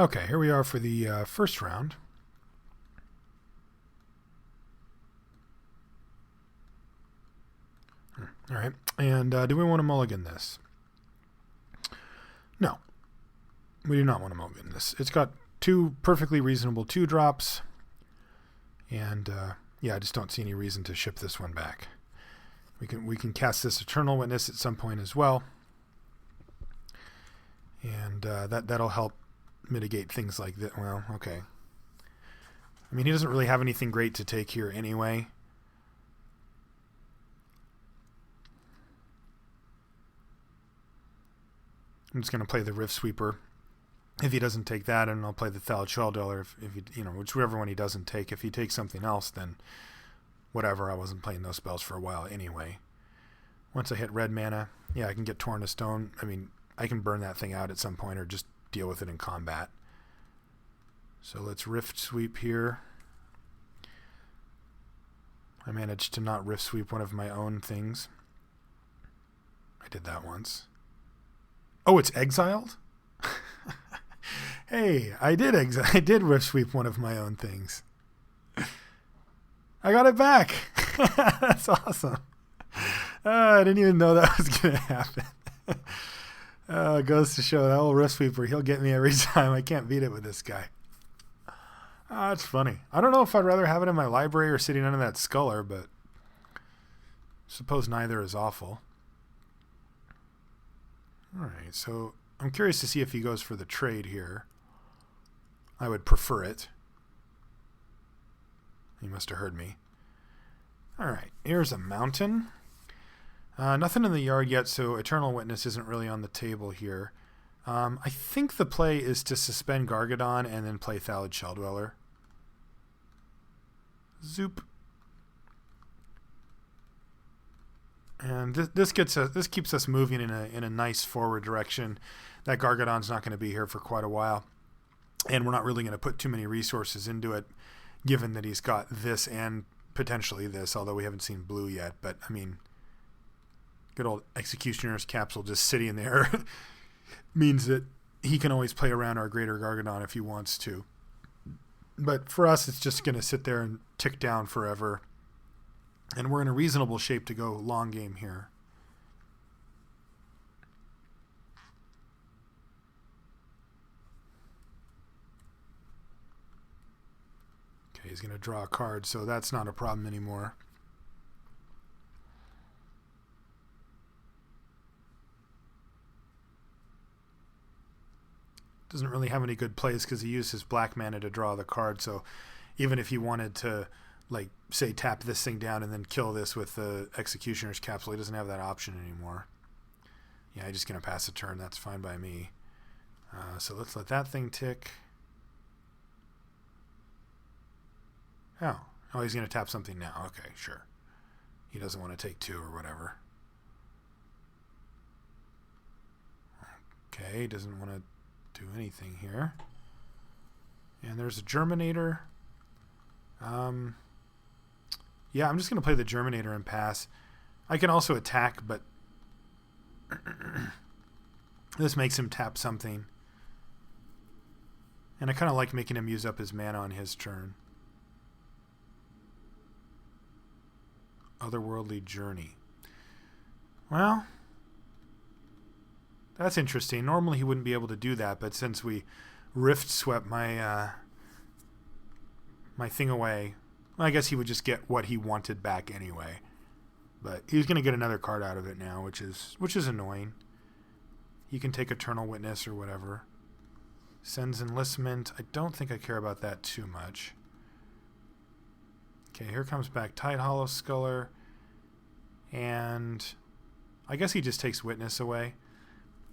Okay, here we are for the first round. All right, and do we want to mulligan this? No, we do not want to mulligan this. It's got two perfectly reasonable 2-drops, and yeah, I just don't see any reason to ship this one back. We can cast this Eternal Witness at some point as well, and that'll help mitigate things like that. Well, okay. I mean, he doesn't really have anything great to take here anyway. I'm just going to play the Rift Sweeper. If he doesn't take that, and I'll play the Thallid Shell Dweller. If he, whichever one he doesn't take. If he takes something else, then whatever. I wasn't playing those spells for a while anyway. Once I hit red mana, yeah, I can get Torn to Stone. I mean, I can burn that thing out at some point or just deal with it in combat. So let's Rift Sweep here. I managed to not Rift Sweep one of my own things. I did that once. Oh, it's exiled? Hey, I did Rift Sweep one of my own things. I got it back. That's awesome. I didn't even know that was going to happen. It goes to show that old Rift Sweeper, he'll get me every time. I can't beat it with this guy. That's funny. I don't know if I'd rather have it in my library or sitting under that Sculler, but I suppose neither is awful. Alright, so I'm curious to see if he goes for the trade here. I would prefer it. He must have heard me. Alright, here's a mountain. Nothing in the yard yet, so Eternal Witness isn't really on the table here. I think the play is to suspend Gargadon and then play Thallid Shell Dweller. Zoop. And this keeps us moving in a nice forward direction. That Gargadon's not going to be here for quite a while, and we're not really going to put too many resources into it, given that he's got this and potentially this. Although we haven't seen blue yet, but I mean, good old Executioner's Capsule just sitting there means that he can always play around our Greater Gargadon if he wants to. But for us, it's just going to sit there and tick down forever. And we're in a reasonable shape to go long game here. Okay, he's going to draw a card, so that's not a problem anymore. Doesn't really have any good plays because he used his black mana to draw the card, so even if he wanted to, like, say, tap this thing down and then kill this with the Executioner's Capsule, he doesn't have that option anymore. Yeah, he's just going to pass a turn. That's fine by me. So let's let that thing tick. Oh, he's going to tap something now. Okay, sure. He doesn't want to take 2 or whatever. Okay, he doesn't want to do anything here. And there's a Germinator. Yeah, I'm just going to play the Germinator and pass. I can also attack, but this makes him tap something. And I kind of like making him use up his mana on his turn. Otherworldly Journey. Well, that's interesting. Normally he wouldn't be able to do that, but since we Rift Swept my my thing away, I guess he would just get what he wanted back anyway. But he's going to get another card out of it now, which is annoying. He can take Eternal Witness or whatever. Sends Enlistment. I don't think I care about that too much. Okay, here comes back Tidehollow Sculler. And I guess he just takes Witness away.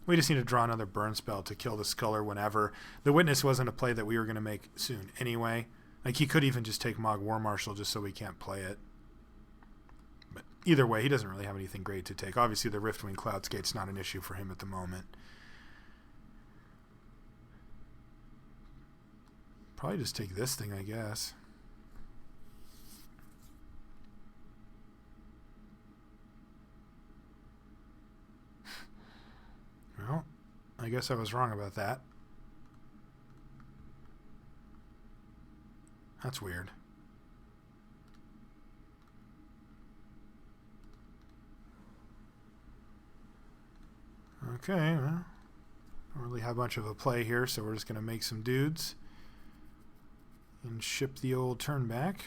We just need to draw another burn spell to kill the Sculler whenever. The Witness wasn't a play that we were going to make soon anyway. Like, he could even just take Mog War Marshal just so we can't play it. But either way, he doesn't really have anything great to take. Obviously, the Riftwing Cloudscape's not an issue for him at the moment. Probably just take this thing, I guess. Well, I guess I was wrong about that. That's weird. Okay, well, don't really have much of a play here, so we're just going to make some dudes and ship the old turn back.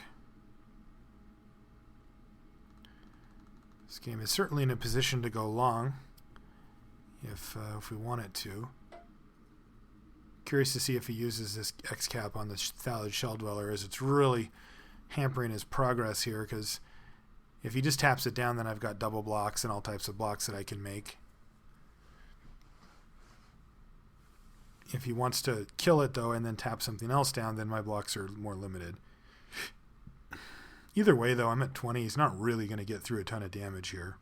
This game is certainly in a position to go long if we want it to. Curious to see if he uses this X cap on the Thallid Shell Dweller, as it's really hampering his progress here, because if he just taps it down, then I've got double blocks and all types of blocks that I can make. If he wants to kill it, though, and then tap something else down, then my blocks are more limited. Either way, though, I'm at 20. He's not really going to get through a ton of damage here.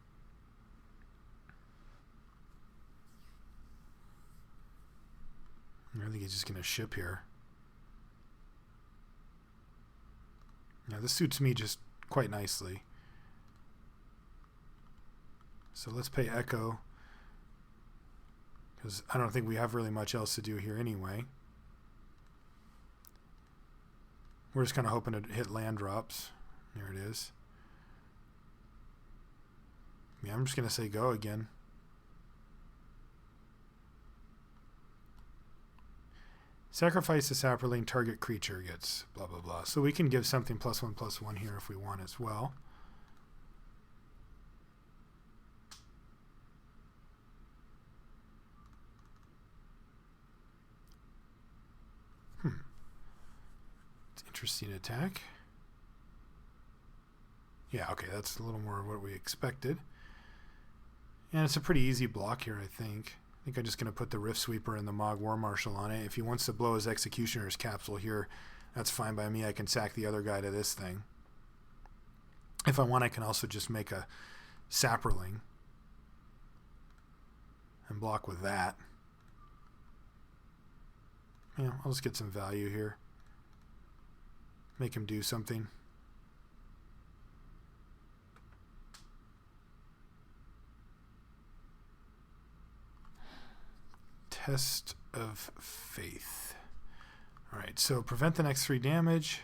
I think he's just going to ship here. Now, this suits me just quite nicely. So let's pay Echo, because I don't think we have really much else to do here anyway. We're just kind of hoping to hit land drops. There it is. Yeah, I'm just going to say go again. Sacrifice the sapperling, target creature gets blah, blah, blah. So we can give something +1/+1 here if we want as well. It's an interesting attack. Yeah, okay, that's a little more of what we expected. And it's a pretty easy block here, I think. I think I'm just going to put the Rift Sweeper and the Mog War Marshal on it. If he wants to blow his Executioner's Capsule here, that's fine by me. I can sack the other guy to this thing. If I want, I can also just make a Sapperling and block with that. Yeah, I'll just get some value here. Make him do something. Test of Faith. All right, so prevent the next 3 damage.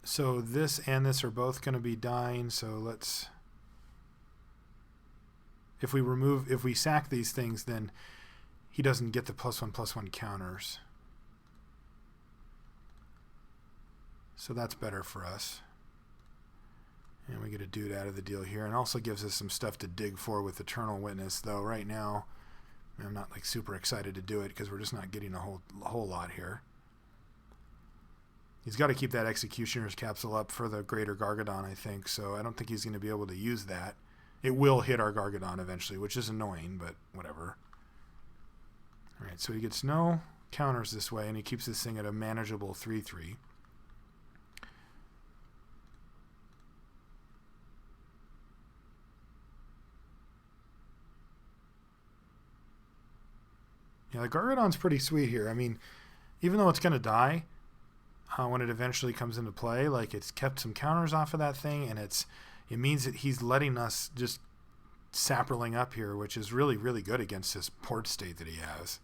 So this and this are both going to be dying, so let's... If we sack these things, then he doesn't get the +1/+1 counters. So that's better for us. And we get a dude out of the deal here, and also gives us some stuff to dig for with Eternal Witness, though right now I'm not like super excited to do it because we're just not getting a whole lot here. He's got to keep that Executioner's Capsule up for the Greater Gargadon, I think, so I don't think he's going to be able to use that. It will hit our Gargadon eventually, which is annoying, but whatever. Alright, so he gets no counters this way, and he keeps this thing at a manageable 3/3. Yeah, the Gargadon's pretty sweet here. I mean, even though it's going to die when it eventually comes into play, like it's kept some counters off of that thing, and it means that he's letting us just sapperling up here, which is really, really good against this port state that he has.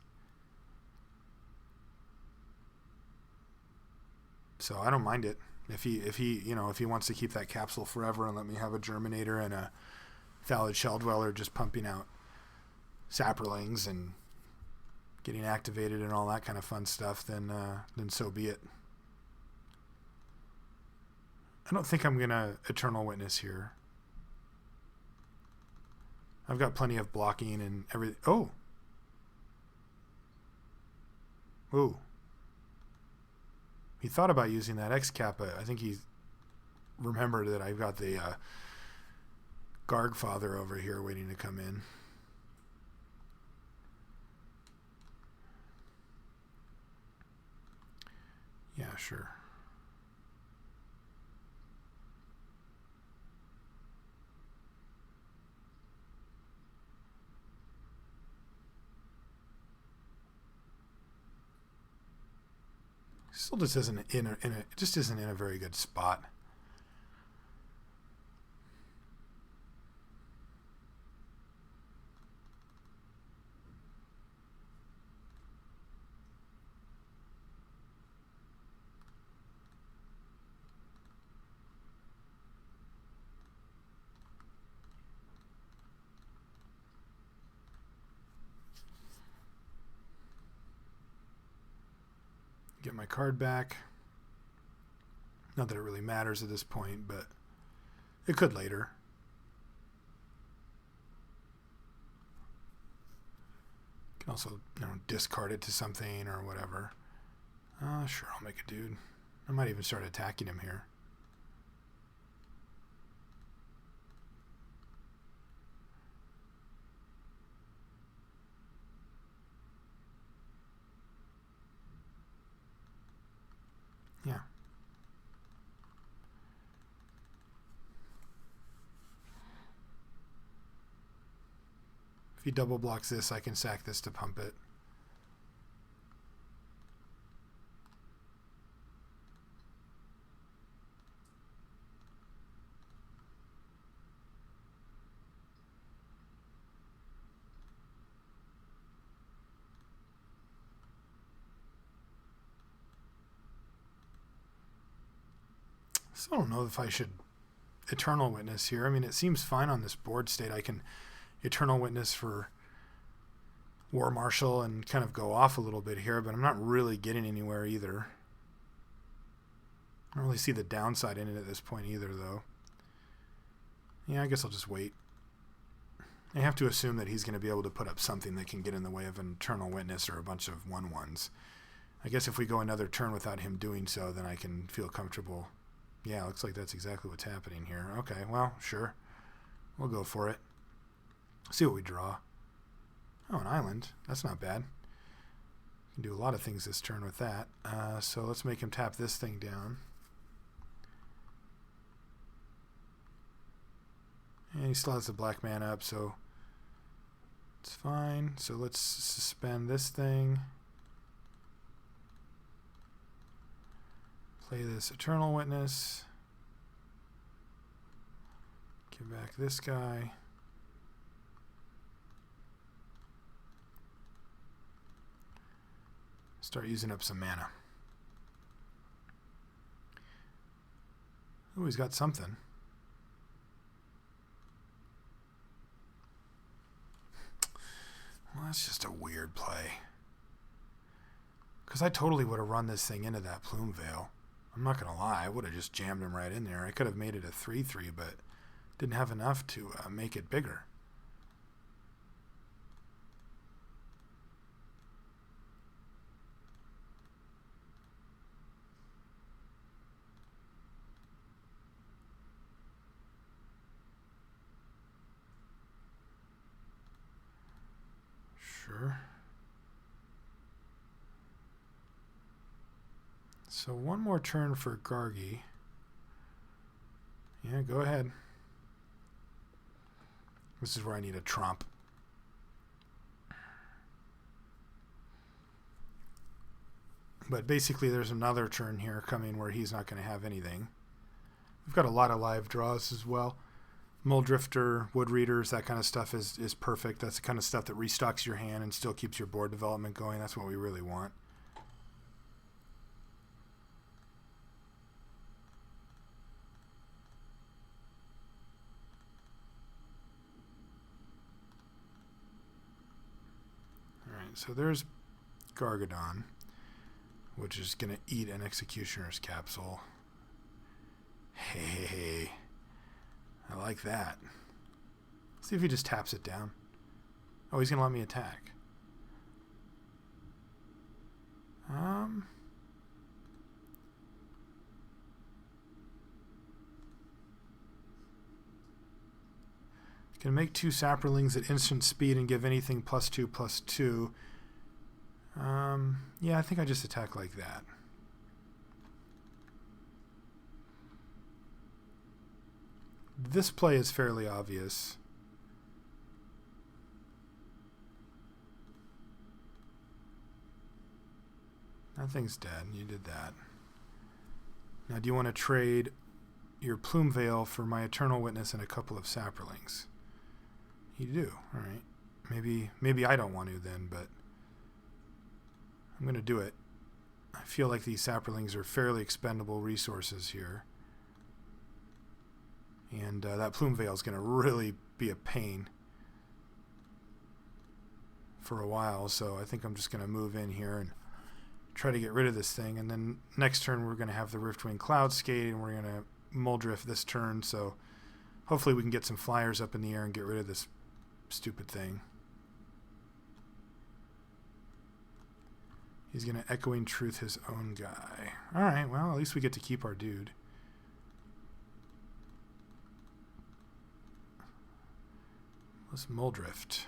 So I don't mind it. If he wants to keep that capsule forever and let me have a Germinator and a Thallid Shell Dweller just pumping out sapperlings and getting activated and all that kind of fun stuff, then so be it. I don't think I'm going to Eternal Witness here. I've got plenty of blocking and everything. Oh! Ooh. He thought about using that X-Kappa. I think he remembered that I've got the Gargfather over here waiting to come in. Yeah, sure. Still just isn't in a very good spot. my card back. Not that it really matters at this point, but it could later. You can also, discard it to something or whatever. Sure, I'll make a dude. I might even start attacking him here. Yeah. If he double blocks this, I can sack this to pump it. So I don't know if I should Eternal Witness here. I mean, it seems fine on this board state. I can Eternal Witness for War Marshal and kind of go off a little bit here, but I'm not really getting anywhere either. I don't really see the downside in it at this point either, though. Yeah, I guess I'll just wait. I have to assume that he's going to be able to put up something that can get in the way of an Eternal Witness or a bunch of 1/1s. I guess if we go another turn without him doing so, then I can feel comfortable. Yeah, looks like that's exactly what's happening here. Okay, well, sure. We'll go for it. See what we draw. Oh, an island. That's not bad. Can do a lot of things this turn with that. So let's make him tap this thing down. And he still has the black man up, so it's fine. So let's suspend this thing. Play this Eternal Witness. Give back this guy. Start using up some mana. Oh, he's got something. Well, that's just a weird play. Because I totally would have run this thing into that Plume Veil. I'm not going to lie, I would have just jammed him right in there. I could have made it a 3/3, but didn't have enough to make it bigger. Sure. So one more turn for Gargi. Yeah, go ahead. This is where I need a trump. But basically there's another turn here coming where he's not going to have anything. We've got a lot of live draws as well. Muldrifter, Wood Readers, that kind of stuff is perfect. That's the kind of stuff that restocks your hand and still keeps your board development going. That's what we really want. So there's Gargadon, which is going to eat an Executioner's Capsule. Hey, I like that. See if he just taps it down. Oh, he's going to let me attack. Can make 2 Saprolings at instant speed and give anything +2/+2. Yeah, I think I just attack like that. This play is fairly obvious. That thing's dead. You did that. Now, do you want to trade your Plume Veil for my Eternal Witness and a couple of Saprolings? You do. All right. Maybe I don't want to then, but I'm going to do it. I feel like these Saprolings are fairly expendable resources here. And that Plume Veil is going to really be a pain for a while, so I think I'm just going to move in here and try to get rid of this thing. And then next turn we're going to have the Riftwing Cloudskate, and we're going to Muldrift this turn. So hopefully we can get some flyers up in the air and get rid of this stupid thing. He's going to Echoing Truth his own guy. Alright, well, at least we get to keep our dude. Let's Muldrift.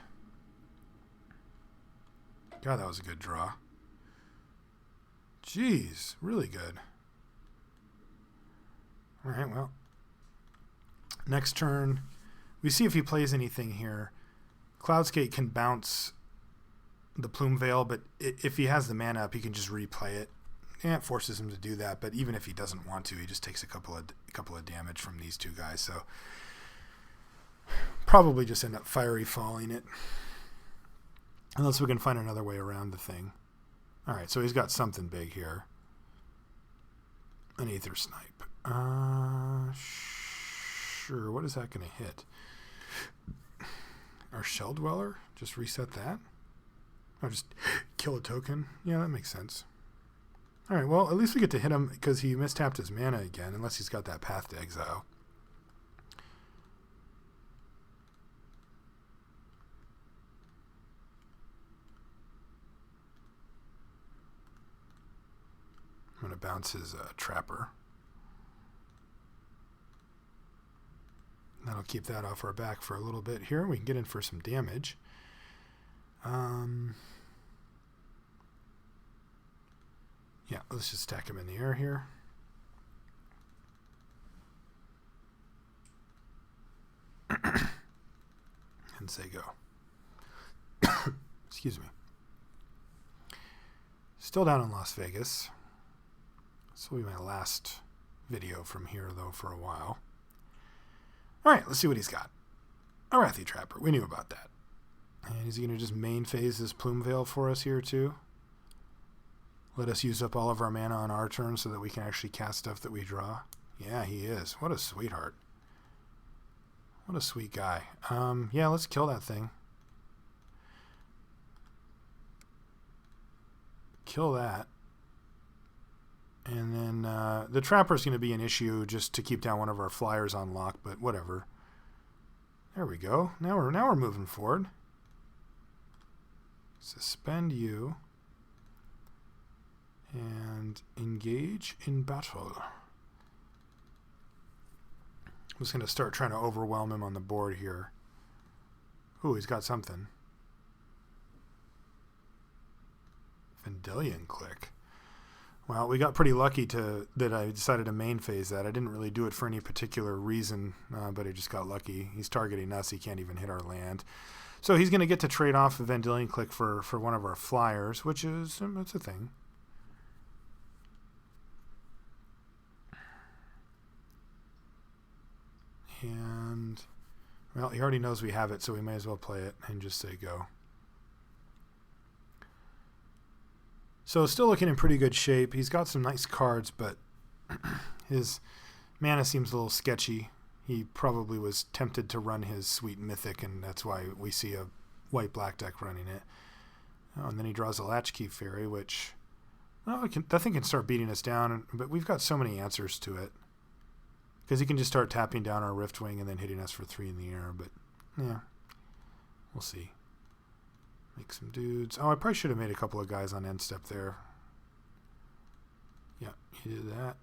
God, that was a good draw. Jeez, really good. Alright, well. Next turn, we see if he plays anything here. Cloudskate can bounce the Plume Veil, but if he has the mana up, he can just replay it. Yeah, it forces him to do that, but even if he doesn't want to, he just takes a couple of damage from these two guys. So probably just end up Fiery Falling it, unless we can find another way around the thing. All right, so he's got something big here. An Aether Snipe. Sure. What is that going to hit? Our Shell Dweller? Just reset that? Or just kill a token? Yeah, that makes sense. Alright, well, at least we get to hit him because he mistapped his mana again, unless he's got that Path to Exile. I'm going to bounce his Trapper. That'll keep that off our back for a little bit here. We can get in for some damage. Yeah, let's just stack him in the air here. And say go. Excuse me. Still down in Las Vegas. This will be my last video from here, though, for a while. Alright, let's see what he's got. Arathi Trapper. We knew about that. And is he going to just main phase this Plume Veil for us here, too? Let us use up all of our mana on our turn so that we can actually cast stuff that we draw? Yeah, he is. What a sweetheart. What a sweet guy. Yeah, let's kill that thing. Kill that. And then the Trapper's going to be an issue just to keep down one of our flyers on lock, but whatever. There we go. Now we're moving forward. Suspend you. And engage in battle. I'm just going to start trying to overwhelm him on the board here. Ooh, he's got something. Vendilion Click. Well, we got pretty lucky that I decided to main phase that. I didn't really do it for any particular reason, but I just got lucky. He's targeting us. He can't even hit our land. So he's going to get to trade off a Vendilion Click for one of our flyers, which is, it's a thing. And, well, he already knows we have it, so we may as well play it and just say go. So still looking in pretty good shape. He's got some nice cards, but his mana seems a little sketchy. He probably was tempted to run his sweet Mythic, and that's why we see a white-black deck running it. Oh, and then he draws a Latchkey Fairy, which, well, that thing can start beating us down, but we've got so many answers to it. Because he can just start tapping down our Riftwing and then hitting us for 3 in the air, but yeah, we'll see. Make some dudes. Oh, I probably should have made a couple of guys on end step there. Yeah, he did that.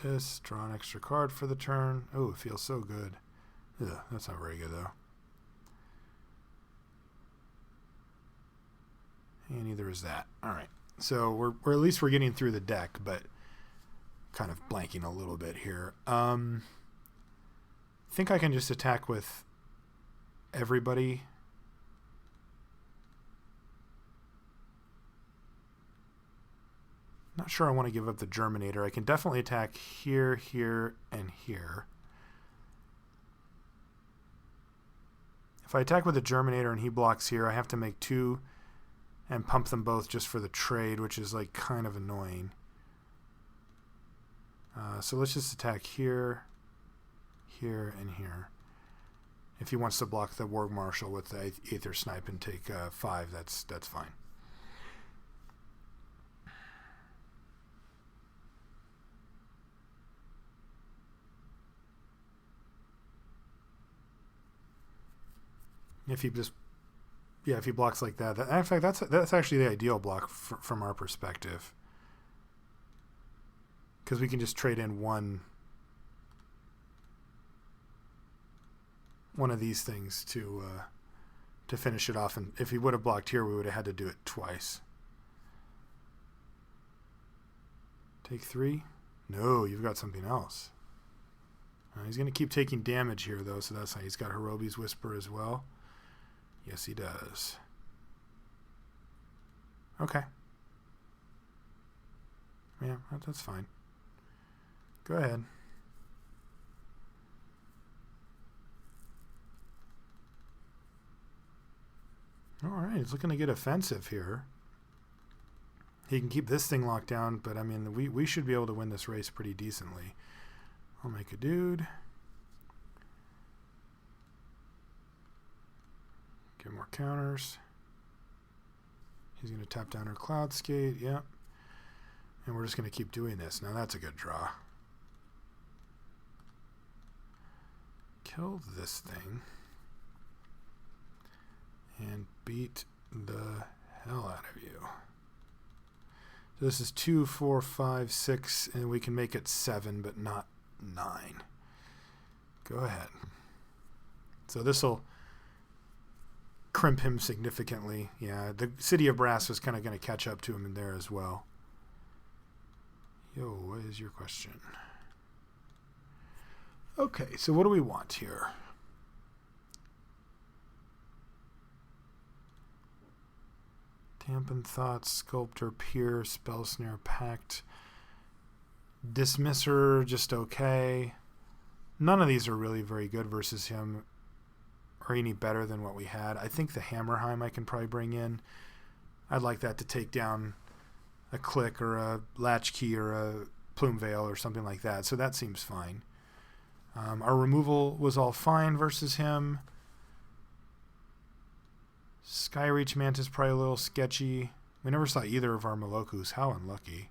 This, draw an extra card for the turn. Oh, it feels so good. Ugh, that's not very good, though. And neither is that. All right. So we're at least we're getting through the deck, but kind of blanking a little bit here. I think I can just attack with everybody. Not sure I want to give up the Germinator. I can definitely attack here, here, and here. If I attack with the Germinator and he blocks here, I have to make 2 and pump them both just for the trade, which is like kind of annoying. So let's just attack here, here, and here. If he wants to block the Warg Marshal with the Aether Snipe and take 5, that's fine. If he just, yeah, if he blocks like that. In fact, that's actually the ideal block from our perspective. Because we can just trade in one of these things to finish it off. And if he would have blocked here, we would have had to do it twice. Take 3? No, you've got something else. He's going to keep taking damage here, though, so that's how he's got Hirobi's Whisper as well. Yes, he does. Okay. Yeah, that's fine. Go ahead. All right, he's looking to get offensive here. He can keep this thing locked down, but I mean, we should be able to win this race pretty decently. I'll make a dude. Get more counters. He's going to tap down our Cloud Skate. Yep. And we're just going to keep doing this. Now that's a good draw. Kill this thing. And beat the hell out of you. So this is 2, 4, 5, 6, and we can make it 7, but not 9. Go ahead. So this will crimp him significantly. Yeah, the City of Brass was kind of going to catch up to him in there as well. Yo, what is your question? Okay, so what do we want here? Dampen Thoughts, Sculptor, Peer, Spell Snare, Pact. Dismisser, just okay. None of these are really very good versus him or any better than what we had. I think the Hammerheim I can probably bring in. I'd like that to take down a Click or a Latchkey or a Plume Veil or something like that. So that seems fine. Our removal was all fine versus him. Skyreach Mantis probably a little sketchy. We never saw either of our Molokus. How unlucky.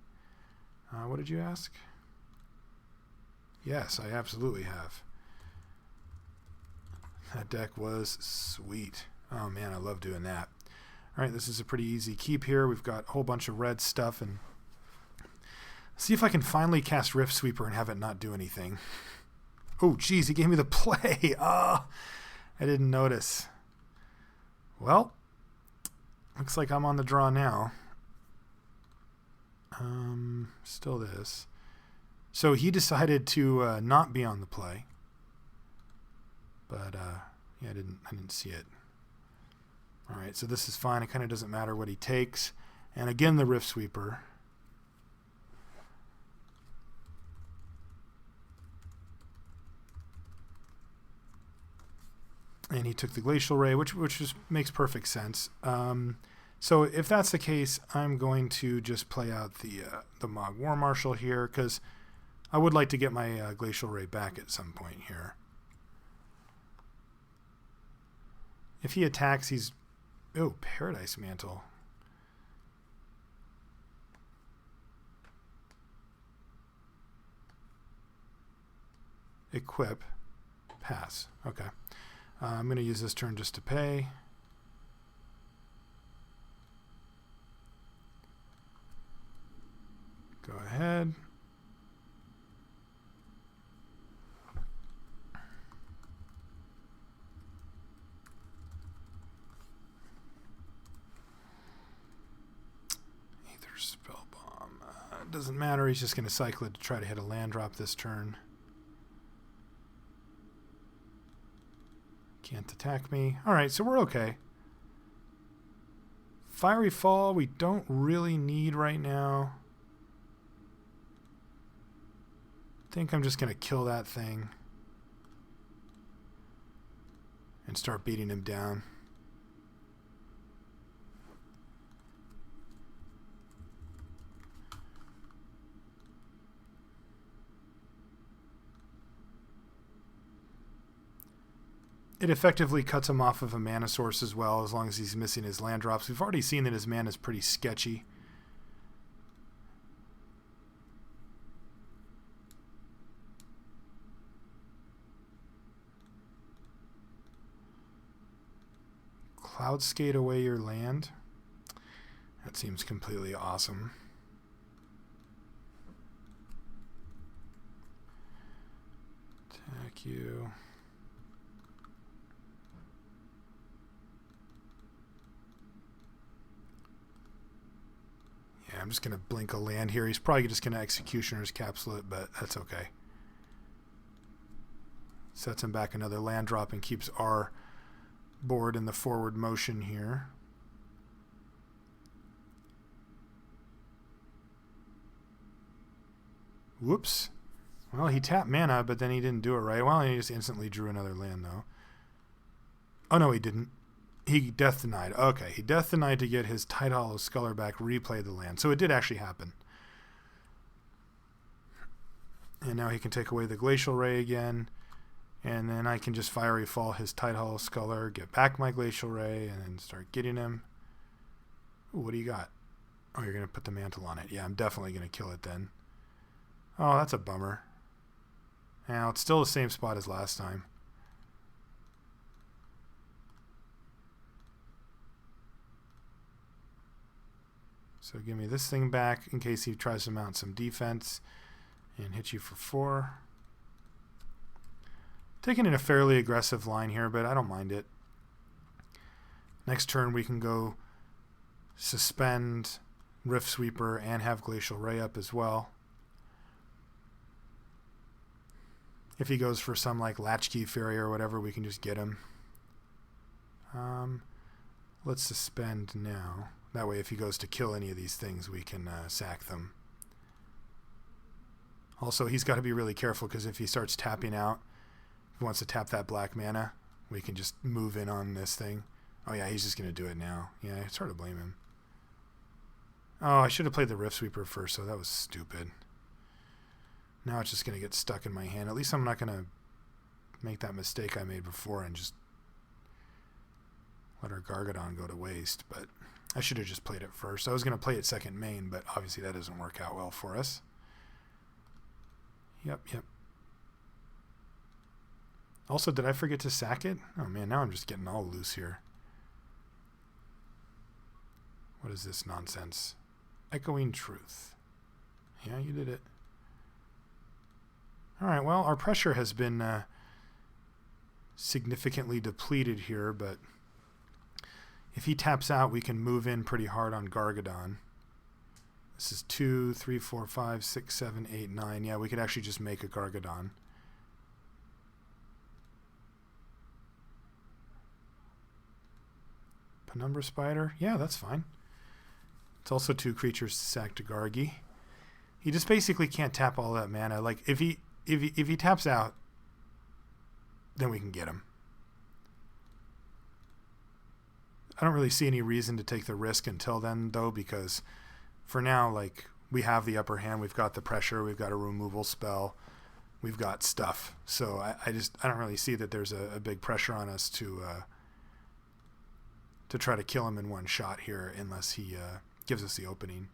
What did you ask? Yes, I absolutely have. That deck was sweet. Oh man, I love doing that. All right, this is a pretty easy keep here. We've got a whole bunch of red stuff, and see if I can finally cast Rift Sweeper and have it not do anything. Oh, geez, he gave me the play. I didn't notice. Well, looks like I'm on the draw now. Still this. So he decided to not be on the play. But yeah, I didn't see it. All right, so this is fine. It kind of doesn't matter what he takes. And again, the Rift Sweeper. And he took the Glacial Ray, which just makes perfect sense. So if that's the case, I'm going to just play out the Mog War Marshal here, because I would like to get my Glacial Ray back at some point here. If he attacks, he's... Oh, Paradise Mantle. Equip. Pass. Okay. I'm going to use this turn just to pay. Go ahead. Either Spell Bomb. It doesn't matter. He's just going to cycle it to try to hit a land drop this turn. Can't attack me. Alright, so we're okay. Fiery Fall we don't really need right now. I think I'm just going to kill that thing and start beating him down. It effectively cuts him off of a mana source as well, as long as he's missing his land drops. We've already seen that his mana is pretty sketchy. cloud skate away your land. That seems completely awesome. Attack you. Yeah, I'm just going to blink a land here. He's probably just going to Executioner's Capsule it, but that's okay. Sets him back another land drop and keeps our board in the forward motion here. Whoops. Well, he tapped mana, but then he didn't do it right. Well, he just instantly drew another land, though. Oh, no, he didn't. He death denied. Okay, he death denied to get his Tidehollow Sculler back, replay the land. So it did actually happen. And now he can take away the Glacial Ray again. And then I can just Fiery Fall his Tidehollow Sculler, get back my Glacial Ray, and then start getting him. Ooh, what do you got? Oh, you're going to put the Mantle on it. Yeah, I'm definitely going to kill it then. Oh, that's a bummer. Now, it's still the same spot as last time. So give me this thing back in case he tries to mount some defense and hit you for 4. Taking in a fairly aggressive line here, but I don't mind it. Next turn we can go suspend Rift Sweeper and have Glacial Ray up as well. If he goes for some like Latchkey Fairy or whatever, we can just get him. Let's suspend now. That way if he goes to kill any of these things, we can sack them. Also, he's got to be really careful because if he starts tapping out, if he wants to tap that black mana, we can just move in on this thing. Oh yeah, he's just going to do it now. Yeah, it's hard to blame him. Oh, I should have played the Rift Sweeper first, so that was stupid. Now it's just going to get stuck in my hand. At least I'm not going to make that mistake I made before and just let our Gargadon go to waste. But I should have just played it first. I was going to play it second main, but obviously that doesn't work out well for us. Yep. Also, did I forget to sack it? Oh man, now I'm just getting all loose here. What is this nonsense? Echoing Truth. Yeah, you did it. Alright, well, our pressure has been significantly depleted here, but if he taps out, we can move in pretty hard on Gargadon. This is 2, 3, 4, 5, 6, 7, 8, 9. Yeah, we could actually just make a Gargadon. Penumbra Spider? Yeah, that's fine. It's also 2 creatures to sack to Gargi. He just basically can't tap all that mana. Like, if he taps out, then we can get him. I don't really see any reason to take the risk until then, though, because for now, like, we have the upper hand. We've got the pressure. We've got a removal spell. We've got stuff. So I don't really see that there's a big pressure on us to try to kill him in one shot here unless he gives us the opening.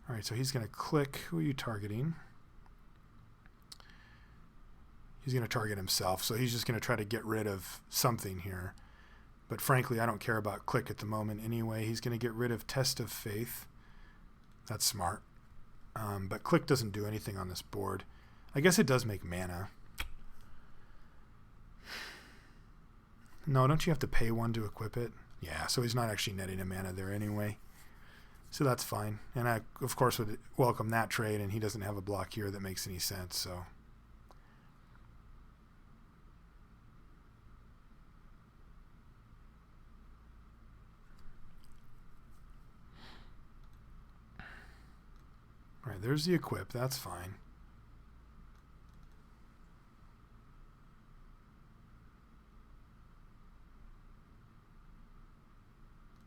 All right, so he's going to click. Who are you targeting? He's going to target himself, so he's just going to try to get rid of something here. But frankly, I don't care about click at the moment anyway. He's going to get rid of Test of Faith. That's smart. But click doesn't do anything on this board. I guess it does make mana. No, don't you have to pay 1 to equip it? Yeah, so he's not actually netting a mana there anyway. So that's fine. And I, of course, would welcome that trade, and he doesn't have a block here that makes any sense, so... All right, there's the equip. That's fine.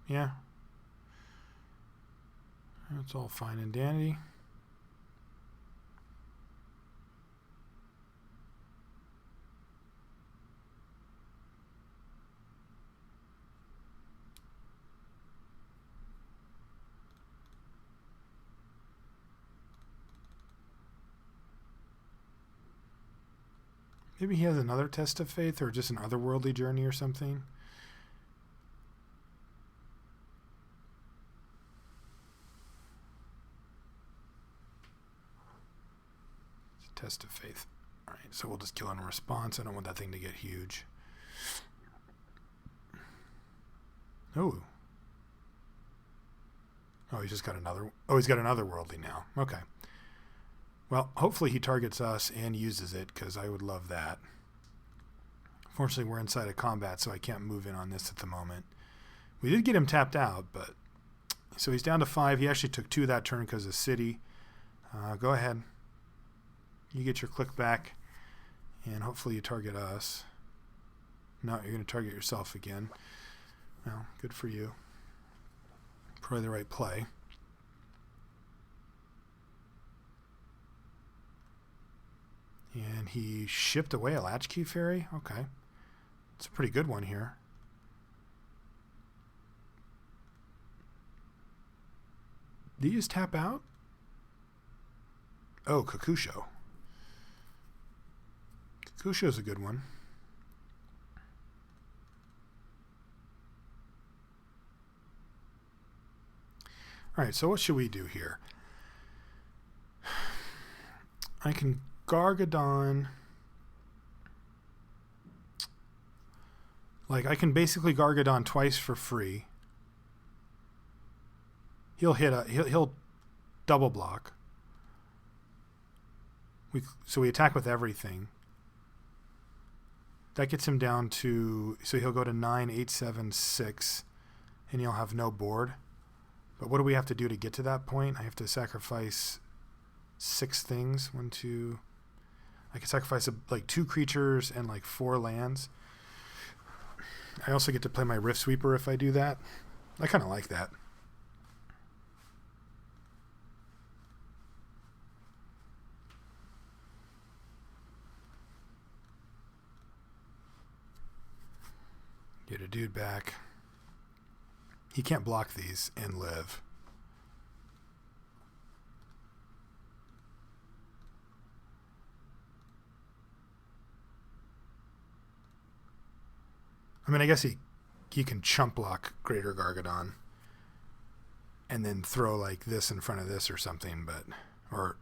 Yeah. That's all fine and dandy. Maybe he has another Test of Faith or just an otherworldly journey or something. Test of faith. All right, so we'll just kill in response. I don't want that thing to get huge. Oh. Oh, he's just got another. Oh, he's got another worldly now. Okay. Well, hopefully he targets us and uses it, because I would love that. Fortunately, we're inside of combat, so I can't move in on this at the moment. We did get him tapped out, but... So he's down to 5. He actually took 2 that turn because of city. Go ahead. You get your click back, and hopefully you target us. No, you're going to target yourself again. Well, good for you. Probably the right play. And he shipped away a latchkey fairy? Okay. It's a pretty good one here. Did you just tap out? Oh, Kakusho. Kakusho's a good one. All right, so what should we do here? I can Gargadon. Like, I can basically Gargadon twice for free. He'll hit a he'll double block. So we attack with everything. That gets him down to, so he'll go to 9, 8, 7, 6, and he'll have no board. But what do we have to do to get to that point? I have to sacrifice 6 things. 1, 2. I can sacrifice like 2 creatures and like 4 lands. I also get to play my Rift Sweeper if I do that. I kind of like that. Get a dude back. He can't block these and live. I mean, I guess he can chump block Greater Gargadon and then throw like this in front of this or something, but, or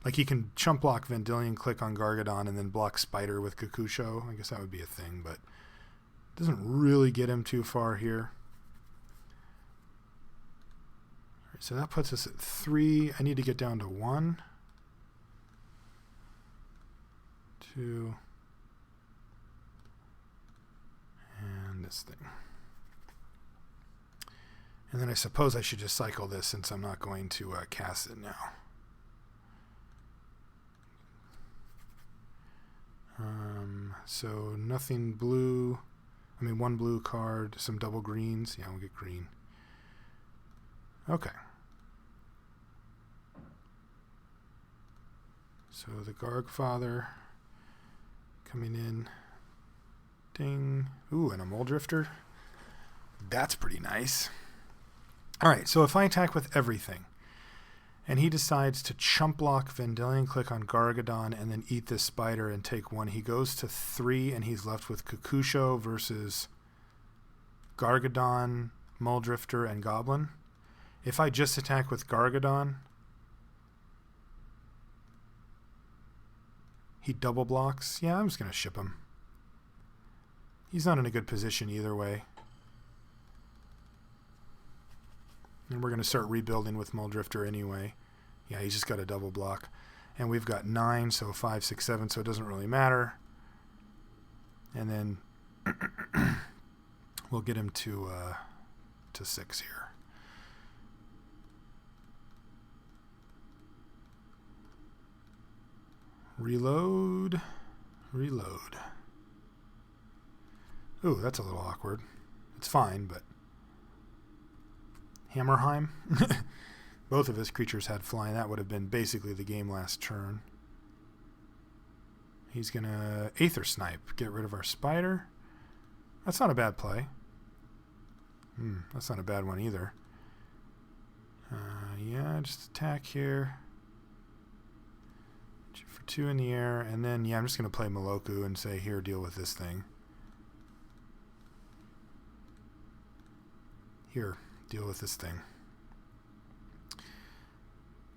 like he can chump block Vendilion Click on Gargadon and then block Spider with Kakusho. I guess that would be a thing, but doesn't really get him too far here. All right, so that puts us at 3. I need to get down to 1, 2, and this thing. And then I suppose I should just cycle this since I'm not going to cast it now. So nothing blue. I mean, 1 blue card, some double greens. Yeah, we'll get green. Okay. So the Gargfather coming in. Ding. Ooh, and a Mole Drifter. That's pretty nice. All right, so if I attack with everything, and he decides to chump block Vendilion Click on Gargadon and then eat this spider and take 1, he goes to 3 and he's left with Kakusho versus Gargadon, Mole Drifter, and Goblin. If I just attack with Gargadon, he double blocks. Yeah, I'm just going to ship him. He's not in a good position either way. And we're going to start rebuilding with Mole Drifter anyway. Yeah, he's just got a double block. And we've got 9, so 5, 6, 7, so it doesn't really matter. And then we'll get him to 6 here. Reload. Reload. Ooh, that's a little awkward. It's fine, but... Hammerheim. Both of his creatures had flying. That would have been basically the game last turn. He's going to Aether Snipe. Get rid of our spider. That's not a bad play. That's not a bad one either. Yeah, just attack here. Shoot for 2 in the air. And then, yeah, I'm just going to play Moloku and say, here, deal with this thing. Here. Deal with this thing.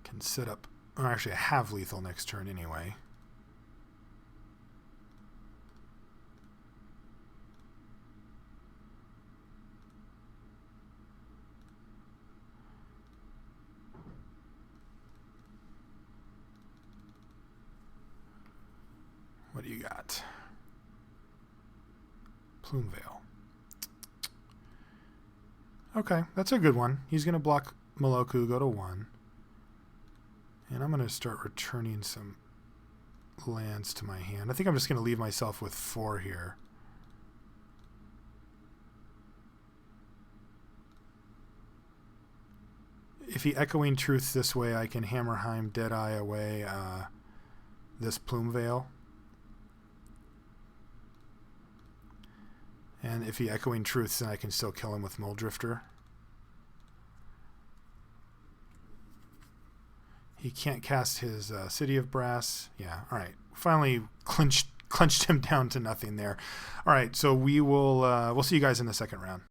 Can set up... Oh, actually, I have lethal next turn anyway. What do you got? Plumeveil. Okay, that's a good one. He's going to block Moloku, go to 1. And I'm going to start returning some lands to my hand. I think I'm just going to leave myself with 4 here. If he Echoing Truth this way, I can Hammerheim Deadeye away this Plumeveil. And if he Echoing Truths, then I can still kill him with Muldrifter. He can't cast his City of Brass. Yeah, all right. Finally clinched him down to nothing there. All right, so we'll see you guys in the second round.